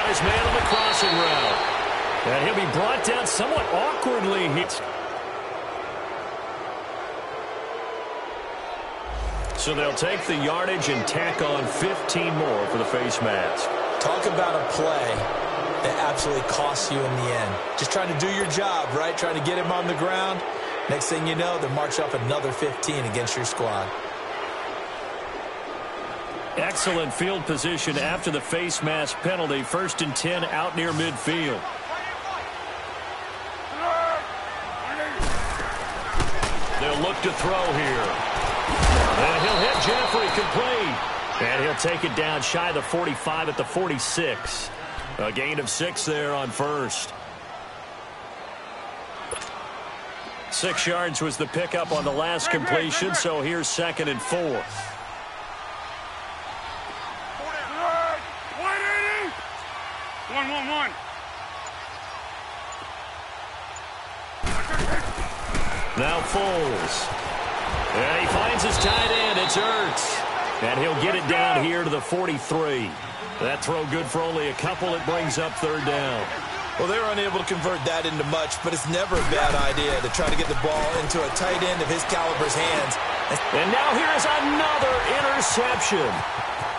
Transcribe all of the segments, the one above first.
his man on the crossing route. And he'll be brought down somewhat awkwardly. So they'll take the yardage and tack on 15 more for the face mask. Talk about a play that absolutely costs you in the end. Just trying to do your job, right? Trying to get him on the ground. Next thing you know, they march up another 15 against your squad. Excellent field position after the face mask penalty. 1st and 10 out near midfield. They'll look to throw here. And he'll hit Jeffrey complete. And he'll take it down shy of the 45 at the 46. A gain of 6 there on first. 6 yards was the pickup on the last completion, so here's 2nd and 4. 1-1-1. Now Foles. And he finds his tight end. It's Ertz. And he'll get it down here to the 43. That throw good for only a couple. It brings up 3rd down. Well, they were unable to convert that into much, but it's never a bad idea to try to get the ball into a tight end of his caliber's hands. And now here is another interception.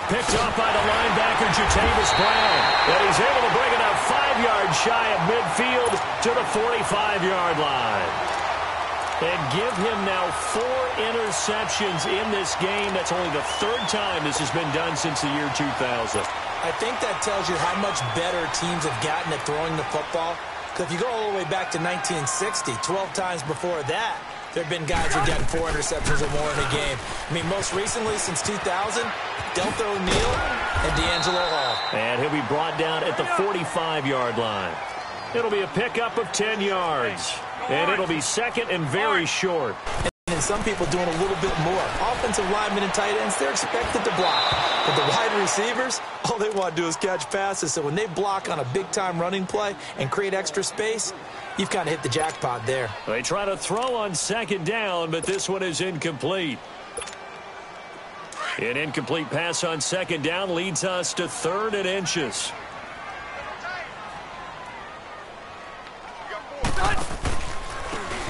Picked off by the linebacker, Jatavis Brown. And he's able to bring it up 5 yards shy of midfield to the 45-yard line. And give him now 4 interceptions in this game. That's only the 3rd time this has been done since the year 2000. I think that tells you how much better teams have gotten at throwing the football. Because if you go all the way back to 1960, 12 times before that, there have been guys who've gotten 4 interceptions or more in a game. I mean, most recently, since 2000, Delta O'Neal and D'Angelo Hall. And he'll be brought down at the 45-yard line. It'll be a pickup of 10 yards. And it'll be 2nd and very short. And some people doing a little bit more. Offensive linemen and tight ends, they're expected to block. But the wide receivers, all they want to do is catch passes. So when they block on a big-time running play and create extra space, you've kind of hit the jackpot there. They try to throw on 2nd down, but this one is incomplete. An incomplete pass on 2nd down leads us to 3rd and inches.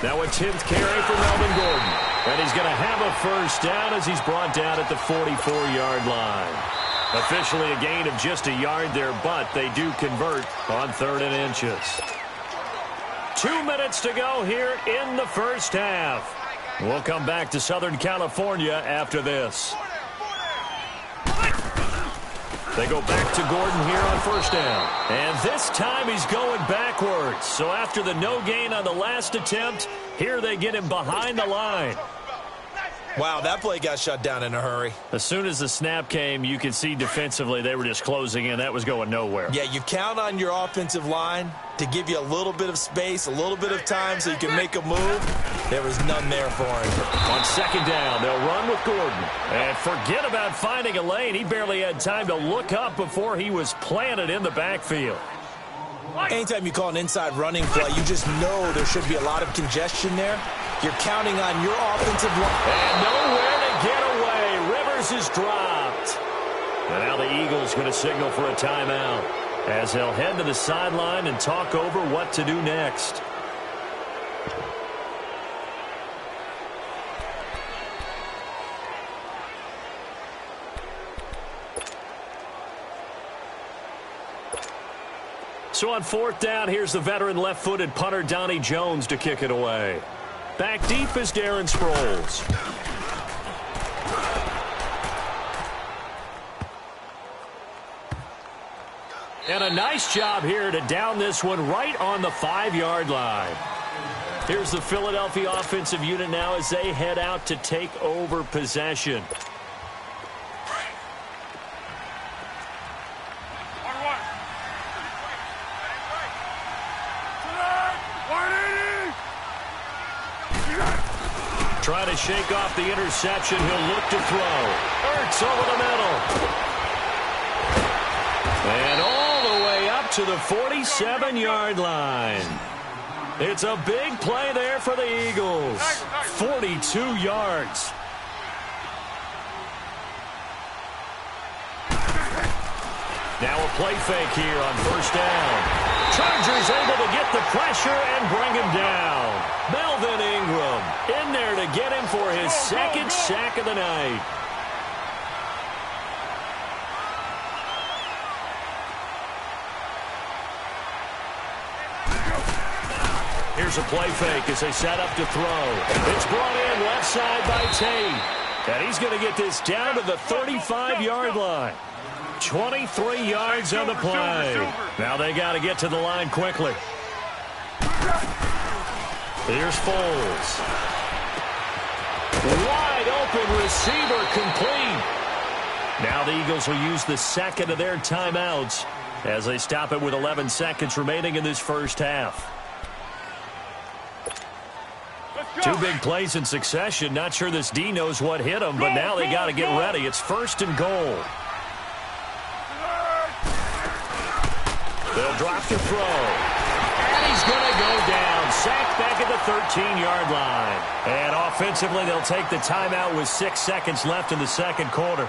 Now a 10th carry for Melvin Gordon. And he's going to have a 1st down as he's brought down at the 44-yard line. Officially a gain of just a yard there, but they do convert on 3rd and inches. 2 minutes to go here in the first half. We'll come back to Southern California after this. They go back to Gordon here on 1st down. And this time he's going backwards. So after the no gain on the last attempt, here they get him behind the line. Wow, that play got shut down in a hurry. As soon as the snap came, you could see defensively they were just closing in. That was going nowhere. Yeah, you count on your offensive line to give you a little bit of space, a little bit of time so you can make a move. There was none there for him. On 2nd down, they'll run with Gordon. And forget about finding a lane. He barely had time to look up before he was planted in the backfield. Anytime you call an inside running play, you just know there should be a lot of congestion there. You're counting on your offensive line. And nowhere to get away. Rivers is dropped. And now the Eagles going to signal for a timeout as they'll head to the sideline and talk over what to do next. So on 4th down, here's the veteran left-footed punter Donnie Jones to kick it away. Back deep is Darren Sproles. And a nice job here to down this one right on the 5-yard line. Here's the Philadelphia offensive unit now as they head out to take over possession. Try to shake off the interception. He'll look to throw. Ertz over the middle. And all the way up to the 47-yard line. It's a big play there for the Eagles. 42 yards. Now a play fake here on first down. Chargers able to get the pressure and bring him down. Melvin Ingram in there to get him for his second sack of the night. Here's a play fake as they set up to throw. It's brought in left side by Tate. And he's going to get this down to the 35-yard line. 23 yards on the play. Now they got to get to the line quickly. Here's Foles. Wide open receiver complete. Now the Eagles will use the second of their timeouts as they stop it with 11 seconds remaining in this first half. Two big plays in succession. Not sure this D knows what hit him, but now they got to get ready. It's first and goal. They'll drop to throw. And he's going to go down. Sacked back at the 13-yard line. And offensively, they'll take the timeout with 6 seconds left in the second quarter.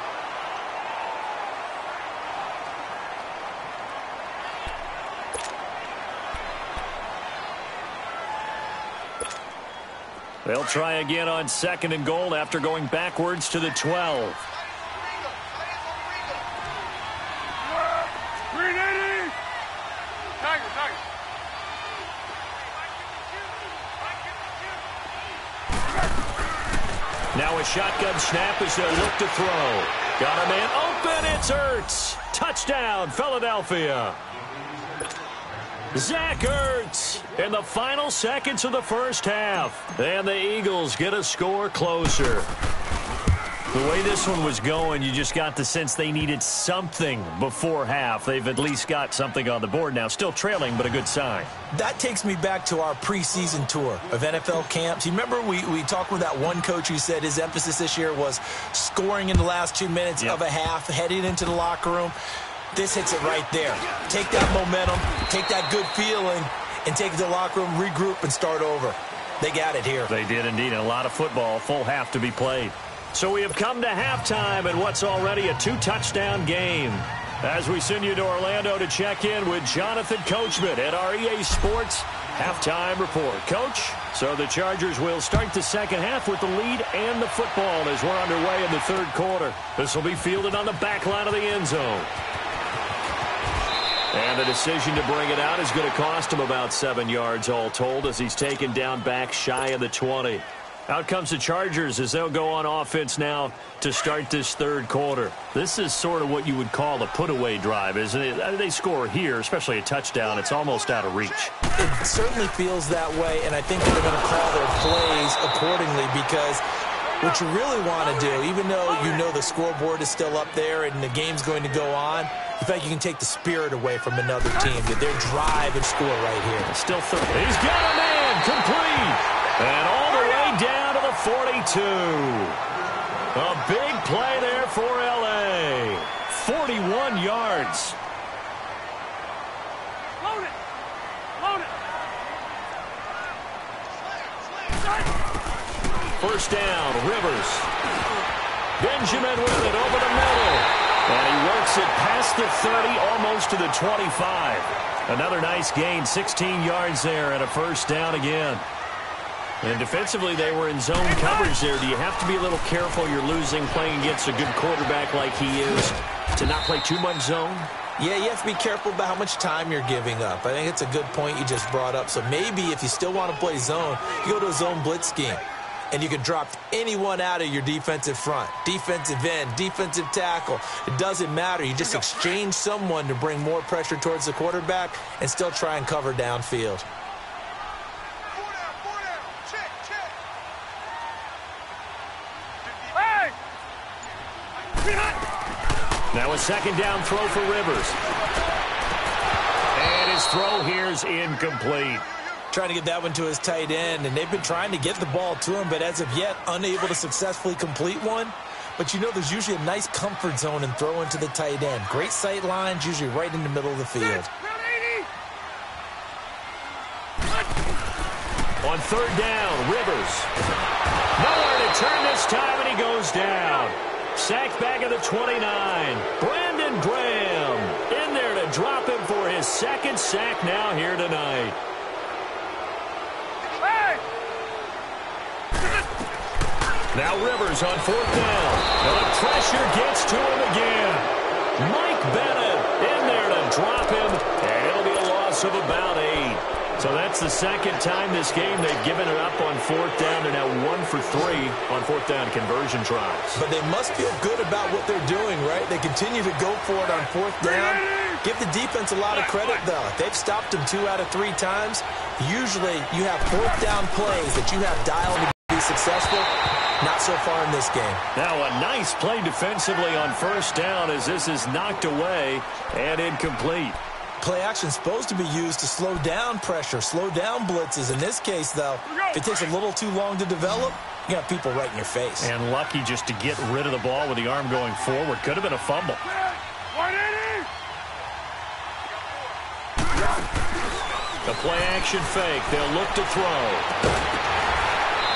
They'll try again on second and goal after going backwards to the 12. Now a shotgun snap as they'll look to throw. Got a man open. It's Ertz. Touchdown, Philadelphia. Zach Ertz in the final seconds of the first half. And the Eagles get a score closer. The way this one was going, you just got the sense they needed something before half. They've at least got something on the board now. Still trailing, but a good sign. That takes me back to our preseason tour of NFL camps. You remember we talked with that one coach who said his emphasis this year was scoring in the last 2 minutes of a half, heading into the locker room. This hits it right there. Take that momentum, take that good feeling, and take it to the locker room, regroup, and start over. They got it here. They did indeed. A lot of football, full half to be played. So we have come to halftime in what's already a 2-touchdown game. As we send you to Orlando to check in with Jonathan Coachman at our EA Sports halftime report. Coach, so the Chargers will start the second half with the lead and the football as we're underway in the third quarter. This will be fielded on the back line of the end zone. And the decision to bring it out is going to cost him about 7 yards all told as he's taken down back shy of the 20. Out comes the Chargers as they'll go on offense now to start this third quarter. This is sort of what you would call a put-away drive, isn't it? They score here, especially a touchdown. It's almost out of reach. It certainly feels that way, and I think they're going to call their plays accordingly because what you really want to do, even though you know the scoreboard is still up there and the game's going to go on, in fact, you can take the spirit away from another team, that their drive and score right here. Still third. He's got a man complete. And all the way down to the 42. A big play there for L.A. 41 yards. Load it. Load it. First down, Rivers. Benjamin with it over the middle. And he works it past the 30, almost to the 25. Another nice gain, 16 yards there and a first down again. And defensively, they were in zone coverage there. Do you have to be a little careful you're losing playing against a good quarterback like he is to not play too much zone? Yeah, you have to be careful about how much time you're giving up. I think it's a good point you just brought up. So maybe if you still want to play zone, you go to a zone blitz scheme. And you can drop anyone out of your defensive front, defensive end, defensive tackle. It doesn't matter. You just exchange someone to bring more pressure towards the quarterback and still try and cover downfield. Now a second down throw for Rivers. And his throw here is incomplete. Trying to get that one to his tight end, and they've been trying to get the ball to him, but as of yet, unable to successfully complete one. But you know there's usually a nice comfort zone and throw into the tight end. Great sight lines, usually right in the middle of the field. On third down, Rivers. Nowhere to turn this time, and he goes down. Sacked back at the 29. Brandon Graham drop him for his second sack now here tonight. Now Rivers on fourth down. And the pressure gets to him again. Mike Bennett in there to drop him. And it'll be a loss of about 8. So that's the second time this game they've given it up on fourth down. They're now 1 for 3 on fourth down conversion tries. But they must feel good about what they're doing, right? They continue to go for it on fourth down. Give the defense a lot of credit, though. They've stopped them 2 out of 3 times. Usually you have fourth down plays that you have dialed to be successful. Not so far in this game. Now a nice play defensively on first down as this is knocked away and incomplete. Play action supposed to be used to slow down pressure, slow down blitzes. In this case, though, if it takes a little too long to develop, you got people right in your face. And lucky just to get rid of the ball with the arm going forward. Could have been a fumble. The play action fake. They'll look to throw.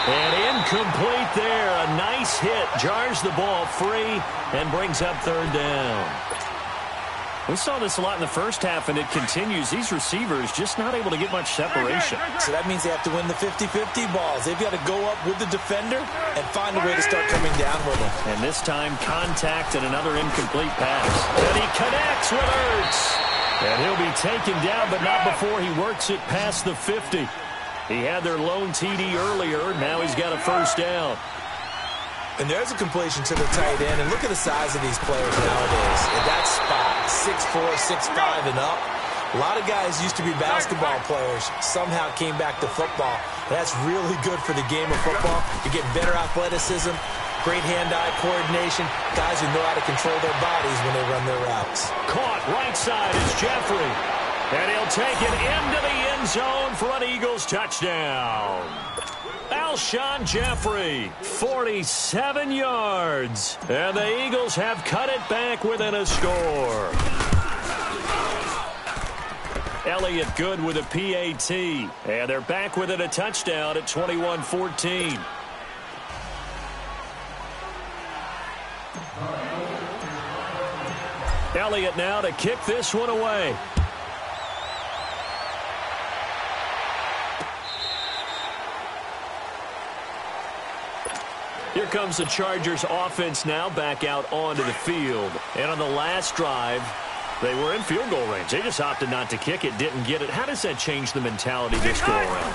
And incomplete there. A nice hit. Jars the ball free and brings up third down. We saw this a lot in the first half, and it continues. These receivers just not able to get much separation. So that means they have to win the 50-50 balls. They've got to go up with the defender and find a way to start coming down with them. And this time, contact and another incomplete pass. And he connects with Ertz. And he'll be taken down, but not before he works it past the 50. He had their lone TD earlier. Now he's got a first down. And there's a completion to the tight end. And look at the size of these players nowadays. At that spot, 6'4", 6'5", and up. A lot of guys used to be basketball players. Somehow came back to football. That's really good for the game of football. You get better athleticism, great hand-eye coordination. Guys who know how to control their bodies when they run their routes. Caught right side is Jeffrey. And he'll take it into the end zone for an Eagles touchdown. Alshon Jeffrey, 47 yards. And the Eagles have cut it back within a score. Elliott good with a PAT. And they're back within a touchdown at 21-14. Elliott now to kick this one away. Here comes the Chargers offense now back out onto the field. And on the last drive, they were in field goal range. They just opted not to kick it, didn't get it. How does that change the mentality this go around?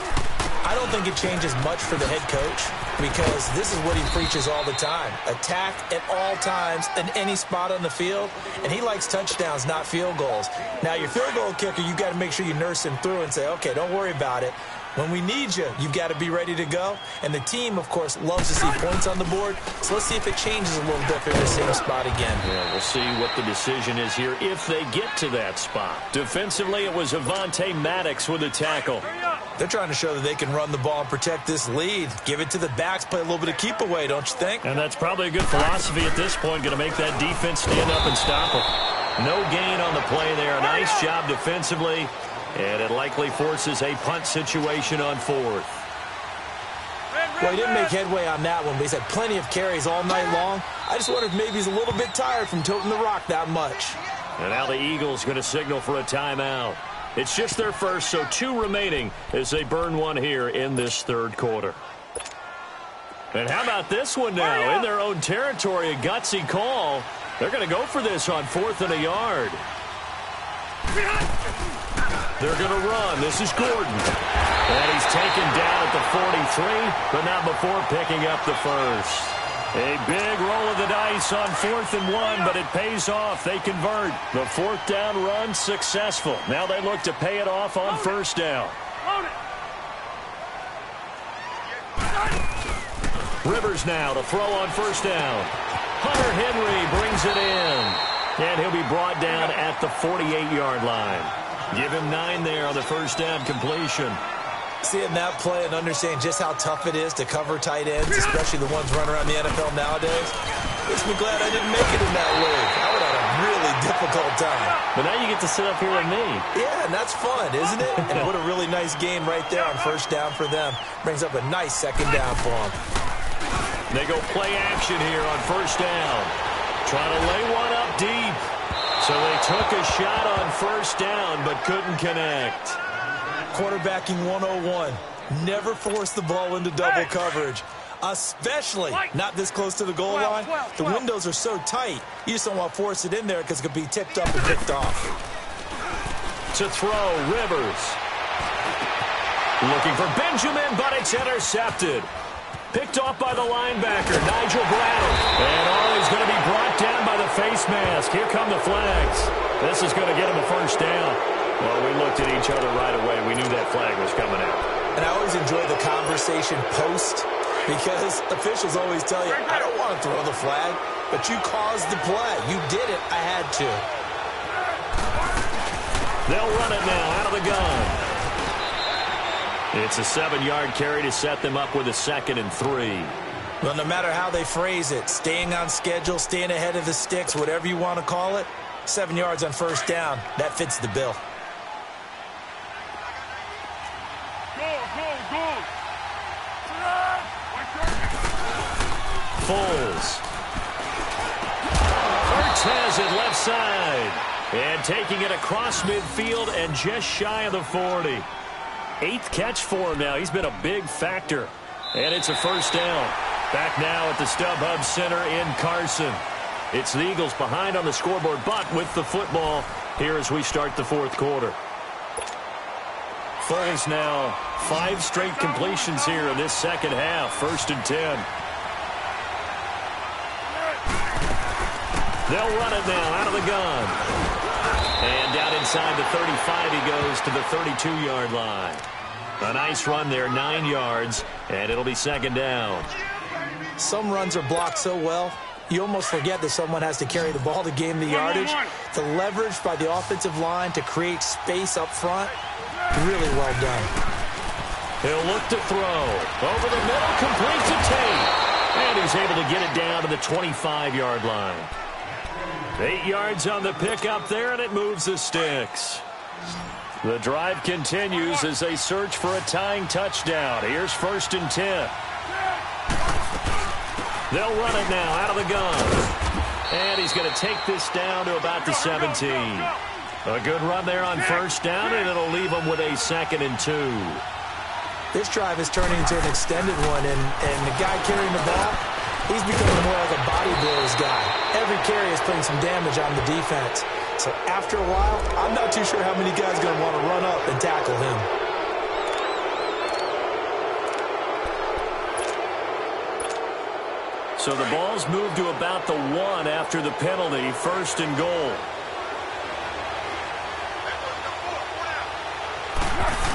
I don't think it changes much for the head coach because this is what he preaches all the time. Attack at all times in any spot on the field, and he likes touchdowns, not field goals. Now, your field goal kicker, you got to make sure you nurse him through and say, okay, don't worry about it. When we need you, you've got to be ready to go. And the team, of course, loves to see points on the board. So let's see if it changes a little bit in the same spot again. Yeah, we'll see what the decision is here if they get to that spot. Defensively, it was Avonte Maddox with a tackle. They're trying to show that they can run the ball and protect this lead. Give it to the backs, play a little bit of keep away, don't you think? And that's probably a good philosophy at this point, going to make that defense stand up and stop them. No gain on the play there. A nice job defensively. And it likely forces a punt situation on fourth. Well, he didn't make headway on that one, but he's had plenty of carries all night long. I just wonder if maybe he's a little bit tired from toting the rock that much. And now the Eagles going to signal for a timeout. It's just their first, so 2 remaining as they burn one here in this third quarter. And how about this one now? In their own territory, a gutsy call. They're going to go for this on 4th and a yard. They're going to run. This is Gordon. And he's taken down at the 43, but not before picking up the first. A big roll of the dice on 4th and 1, but it pays off. They convert. The 4th down run successful. Now they look to pay it off on first down. Rivers now to throw on first down. Hunter Henry brings it in. And he'll be brought down at the 48-yard line. Give him 9 there on the first down completion. Seeing that play and understanding just how tough it is to cover tight ends, especially the ones running around the NFL nowadays, makes me glad I didn't make it in that league. I would have had a really difficult time. But now you get to sit up here with me. Yeah, and that's fun, isn't it? And what a really nice game right there on first down for them. Brings up a nice second down for them. They go play action here on first down. Trying to lay one up deep. So they took a shot on first down but couldn't connect. Quarterbacking 101. Never force the ball into double coverage, especially not this close to the goal line. The windows are so tight, you just don't want to force it in there because it could be tipped up and picked off. To throw, Rivers. Looking for Benjamin, but it's intercepted. Picked off by the linebacker, Nigel Bradley. And he's going to be brought down by the face mask. Here come the flags. This is going to get him a first down. Well, we looked at each other right away. We knew that flag was coming out. And I always enjoy the conversation post because officials always tell you, I don't want to throw the flag, but you caused the play. You did it. I had to. They'll run it now out of the gun. It's a 7-yard carry to set them up with a 2nd and 3. Well, no matter how they phrase it, staying on schedule, staying ahead of the sticks, whatever you want to call it, 7 yards on first down, that fits the bill. Foles. Hurts has it left side. And taking it across midfield and just shy of the 40. 8th catch for him now. He's been a big factor. And it's a first down. Back now at the StubHub Center in Carson. It's the Eagles behind on the scoreboard, but with the football here as we start the 4th quarter. Foles now 5 straight completions here in this second half. 1st and 10. They'll run it now out of the gun. And down inside the 35 he goes to the 32-yard line. A nice run there, 9 yards, and it'll be 2nd down. Some runs are blocked so well, you almost forget that someone has to carry the ball to gain the yardage. The leverage by the offensive line to create space up front, really well done. He'll look to throw. Over the middle, complete to Tate. And he's able to get it down to the 25-yard line. 8 yards on the pickup there, and it moves the sticks. The drive continues as they search for a tying touchdown. Here's 1st and 10. They'll run it now out of the gun. And he's going to take this down to about the 17. A good run there on first down, and it'll leave them with a 2nd and 2. This drive is turning into an extended one, and the guy carrying the ball, he's becoming more like a body blows guy. Every carry is putting some damage on the defense. So after a while, I'm not too sure how many guys are going to want to run up and tackle him. So the ball's moved to about the 1 after the penalty. 1st and goal.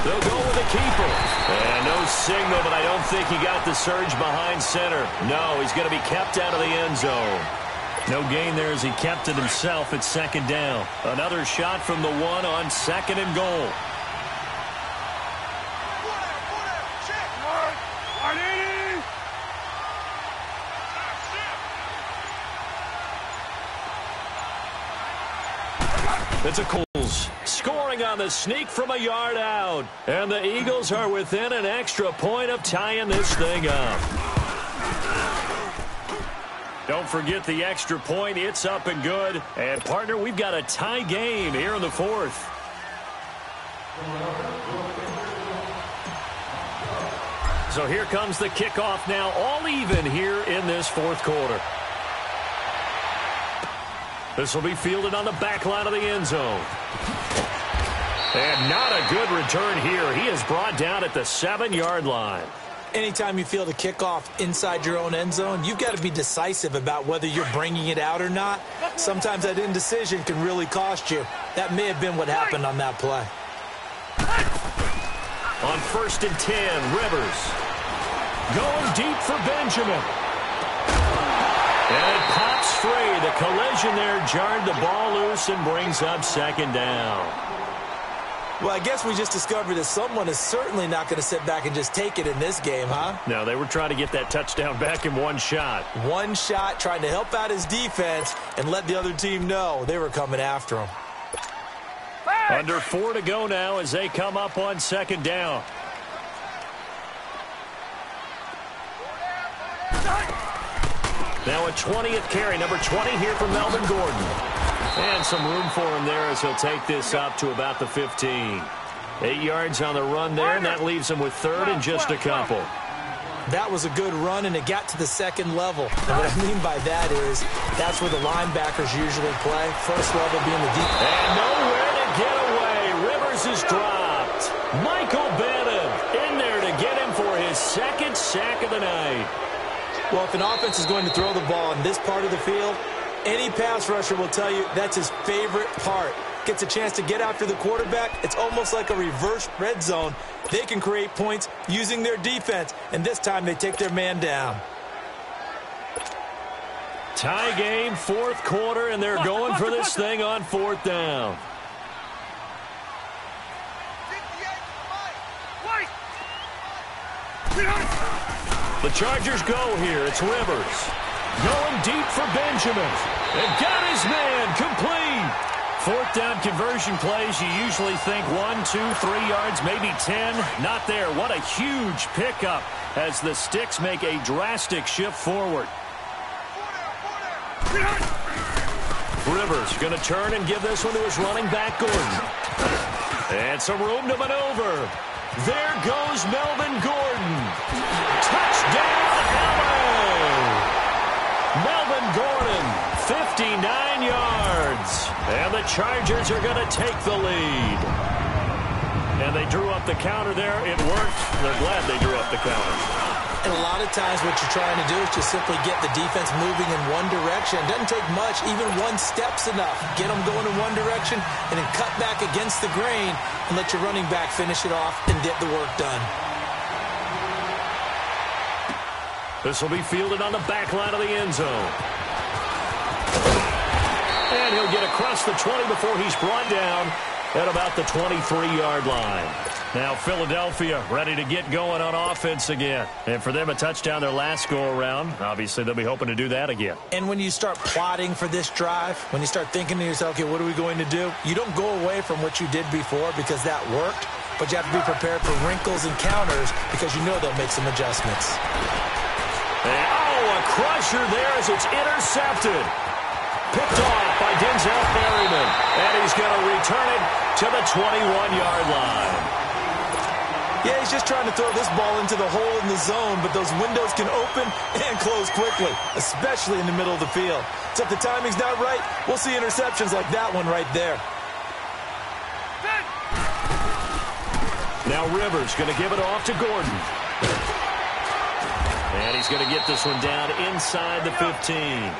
They'll go with the keeper. And no signal, but I don't think he got the surge behind center. No, he's going to be kept out of the end zone. No gain there as he kept it himself at 2nd down. Another shot from the 1 on 2nd and goal. It's a Coles scoring on the sneak from a yard out. And the Eagles are within an extra point of tying this thing up. Don't forget the extra point. It's up and good. And, partner, we've got a tie game here in the 4th. So here comes the kickoff now, all even here in this 4th quarter. This will be fielded on the back line of the end zone. And not a good return here. He is brought down at the 7-yard line. Anytime you field a kickoff inside your own end zone, you've got to be decisive about whether you're bringing it out or not. Sometimes that indecision can really cost you. That may have been what happened on that play. On 1st and 10, Rivers. Going deep for Benjamin. And it pops free. The collision there jarred the ball loose and brings up 2nd down. Well, I guess we just discovered that someone is certainly not going to sit back and just take it in this game, huh? No, they were trying to get that touchdown back in one shot. One shot, trying to help out his defense and let the other team know they were coming after him. Under 4 to go now as they come up on 2nd down. Now a 20th carry, number 20 here for Melvin Gordon. And some room for him there as he'll take this up to about the 15. 8 yards on the run there, and that leaves him with third and just a couple. That was a good run, and it got to the second level. And what I mean by that is that's where the linebackers usually play. First level being the deep. And nowhere to get away. Rivers is dropped. Michael Bennett in there to get him for his second sack of the night. Well, if an offense is going to throw the ball in this part of the field, any pass rusher will tell you that's his favorite part. Gets a chance to get after the quarterback. It's almost like a reverse red zone. They can create points using their defense, and this time they take their man down. Tie game, fourth quarter, and they're going for this thing on fourth down. The Chargers go here. It's Rivers. Going deep for Benjamin. And got his man complete. Fourth down conversion plays, you usually think 1, 2, 3 yards, maybe 10. Not there. What a huge pickup as the Sticks make a drastic shift forward. Rivers going to turn and give this one to his running back, Gordon. And some room to maneuver. There goes Melvin Gordon. Touchdown, LA! Melvin Gordon, 59 yards. And the Chargers are going to take the lead. And they drew up the counter there. It worked. They're glad they drew up the counter. And a lot of times what you're trying to do is just simply get the defense moving in one direction. It doesn't take much. Even one step's enough. Get them going in one direction and then cut back against the grain and let your running back finish it off and get the work done. This will be fielded on the back line of the end zone. And he'll get across the 20 before he's brought down at about the 23-yard line. Now Philadelphia ready to get going on offense again. And for them, a touchdown their last go-around. Obviously, they'll be hoping to do that again. And when you start plotting for this drive, when you start thinking to yourself, okay, what are we going to do? You don't go away from what you did before because that worked. But you have to be prepared for wrinkles and counters because you know they'll make some adjustments. And, a crusher there as it's intercepted. Picked off by Denzel Perryman. And he's going to return it to the 21-yard line. Yeah, he's just trying to throw this ball into the hole in the zone, but those windows can open and close quickly, especially in the middle of the field. So if the timing's not right, we'll see interceptions like that one right there. Now Rivers going to give it off to Gordon. And he's going to get this one down inside the 15.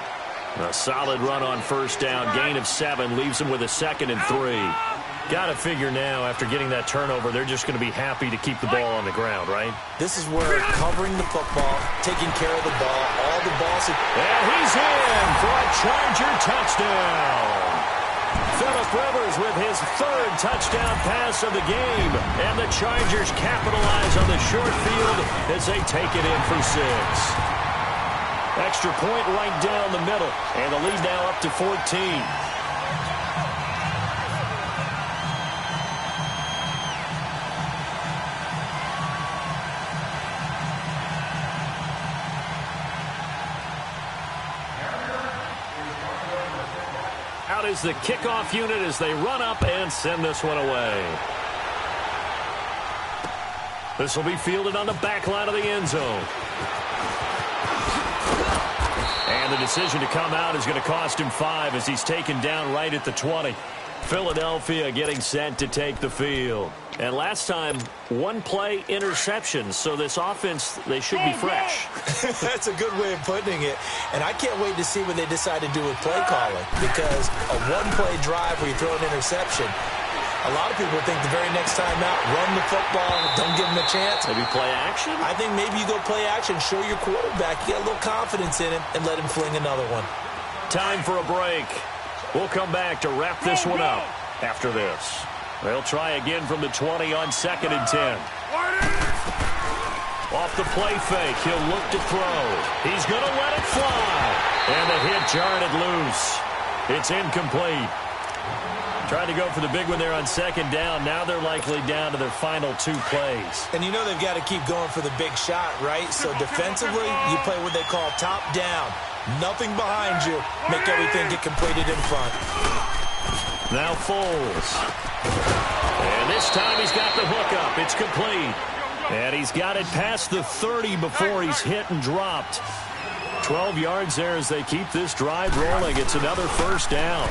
A solid run on first down. Gain of 7 leaves him with a 2nd and 3. Got to figure now, after getting that turnover, they're just going to be happy to keep the ball on the ground, right? This is where covering the football, taking care of the ball, all the balls. And he's in for a Charger touchdown. Phillip Rivers with his 3rd touchdown pass of the game. And the Chargers capitalize on the short field as they take it in for 6. Extra point right down the middle. And the lead now up to 14. Out is the kickoff unit as they run up and send this one away. This will be fielded on the back line of the end zone. And the decision to come out is going to cost him 5 as he's taken down right at the 20. Philadelphia getting set to take the field. And last time, 1-play interception. So this offense, they should be fresh. That's a good way of putting it. And I can't wait to see what they decide to do with play calling. Because a 1-play drive where you throw an interception, a lot of people think the very next time out, run the football, don't give them a chance. Maybe play action? I think maybe you go play action, show your quarterback, you get a little confidence in him, and let him fling another one. Time for a break. We'll come back to wrap this one up after this. They'll try again from the 20 on 2nd and 10. Off the play fake, he'll look to throw. He's going to let it fly. And the hit jarred it loose. It's incomplete. Tried to go for the big one there on 2nd down. Now they're likely down to their final 2 plays. And you know they've got to keep going for the big shot, right? So defensively, you play what they call top down. Nothing behind you. Make everything get completed in front. Now Foles. And this time he's got the hook up. It's complete. And he's got it past the 30 before he's hit and dropped. 12 yards there as they keep this drive rolling. It's another first down.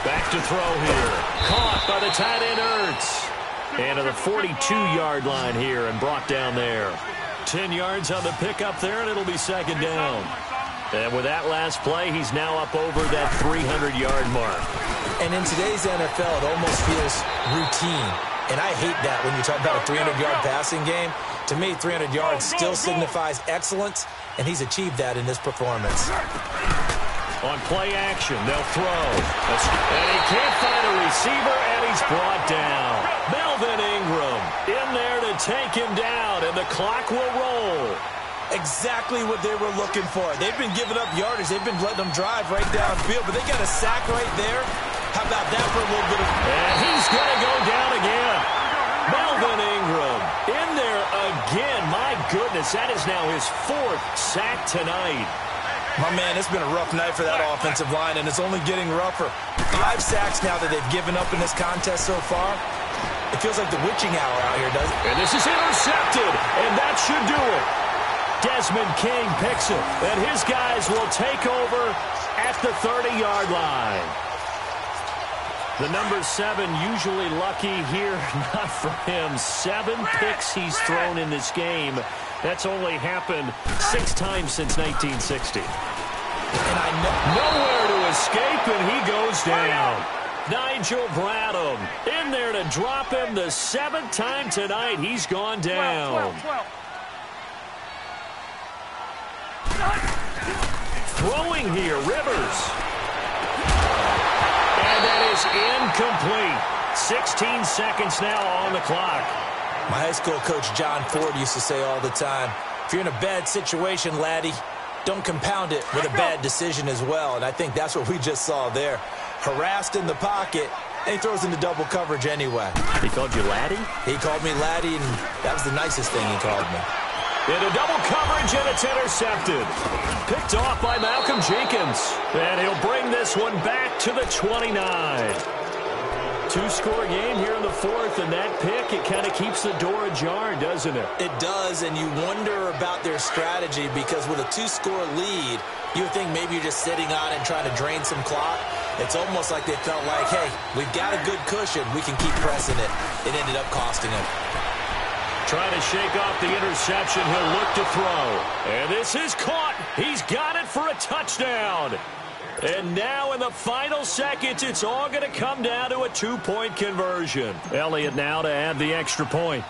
Back to throw here. Caught by the tight end Ertz. And to the 42-yard line here and brought down there. 10 yards on the pickup there, and it'll be second down. And with that last play, he's now up over that 300-yard mark. And in today's NFL, it almost feels routine. And I hate that when you talk about a 300-yard passing game. To me, 300 yards still signifies excellence, and he's achieved that in this performance. On play action, they'll throw. And he can't find a receiver, and he's brought down. Melvin Ingram in there to take him down, and the clock will roll. Exactly what they were looking for. They've been giving up yardage. They've been letting them drive right downfield, but they got a sack right there. How about that for a little bit of... And he's going to go down again. Melvin Ingram in there again. My goodness, that is now his 4th sack tonight. My man, it's been a rough night for that offensive line, and it's only getting rougher. 5 sacks now that they've given up in this contest so far. It feels like the witching hour out here, doesn't it? And this is intercepted, and that should do it. Desmond King picks it, and his guys will take over at the 30-yard line. The number 7 usually lucky here, not for him. 7 picks he's thrown in this game. That's only happened 6 times since 1960. And I know nowhere to escape, and he goes down. Nigel Bradham in there to drop him the 7th time tonight. He's gone down. 12. Throwing here, Rivers. And that is incomplete. 16 seconds now on the clock. my high school coach John Ford used to say all the time, if you're in a bad situation, laddie, don't compound it with a bad decision as well. And I think that's what we just saw there. Harassed in the pocket, and he throws into double coverage anyway. He called you laddie? He called me laddie, and that was the nicest thing he called me. Into double coverage, and it's intercepted. Picked off by Malcolm Jenkins. And he'll bring this one back to the 29. Two-score game here in the fourth, and that pick, it kind of keeps the door ajar, doesn't it? It does, and you wonder about their strategy, because with a two-score lead, you would think maybe you're just sitting on it and trying to drain some clock. It's almost like they felt like, hey, we've got a good cushion. We can keep pressing it. It ended up costing them. Trying to shake off the interception. He'll look to throw. And this is caught. He's got it for a touchdown. And now in the final seconds, it's all going to come down to a two-point conversion. Elliott now to add the extra point.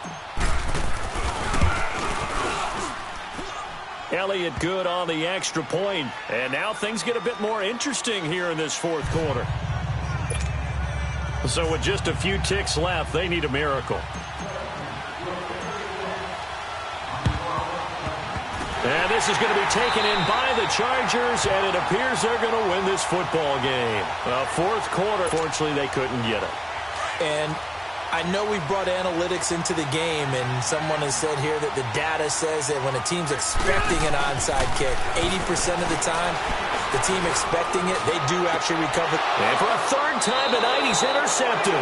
Elliott good on the extra point. And now things get a bit more interesting here in this fourth quarter. So with just a few ticks left, they need a miracle. And this is going to be taken in by the Chargers, and it appears they're going to win this football game. Fourth quarter, fortunately, they couldn't get it. And I know we brought analytics into the game, and someone has said here that the data says that when a team's expecting an onside kick, 80% of the time, the team expecting it, they do actually recover. And for a third time tonight, he's intercepted.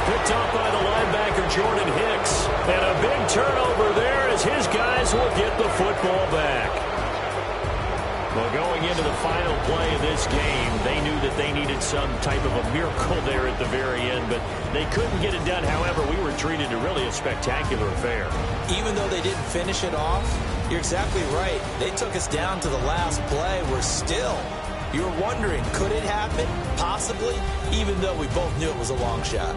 Picked off by the linebacker, Jordan Hicks. And a big turnover there as his guys will get the football back. Well, going into the final play of this game, they knew that they needed some type of a miracle there at the very end, but they couldn't get it done. However, we were treated to really a spectacular affair. Even though they didn't finish it off, you're exactly right. They took us down to the last play. We're still, you're wondering, could it happen? Possibly, even though we both knew it was a long shot.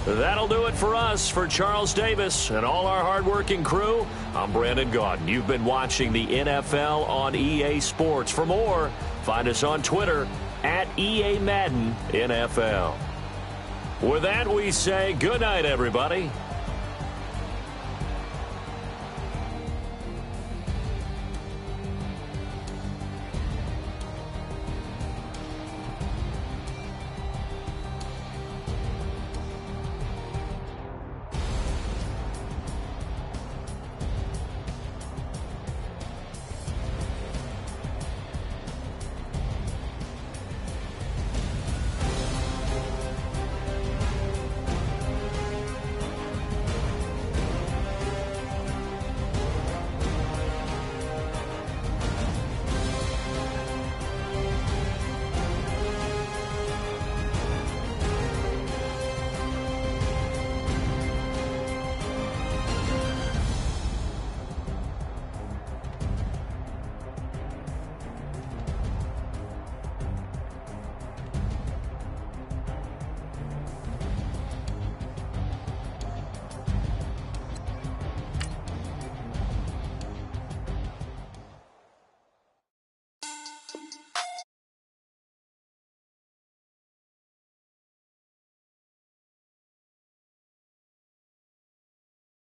That'll do it for us. For Charles Davis and all our hardworking crew, I'm Brandon Gaudin. You've been watching the NFL on EA Sports. For more, find us on Twitter at EA Madden NFL. With that, we say good night, everybody.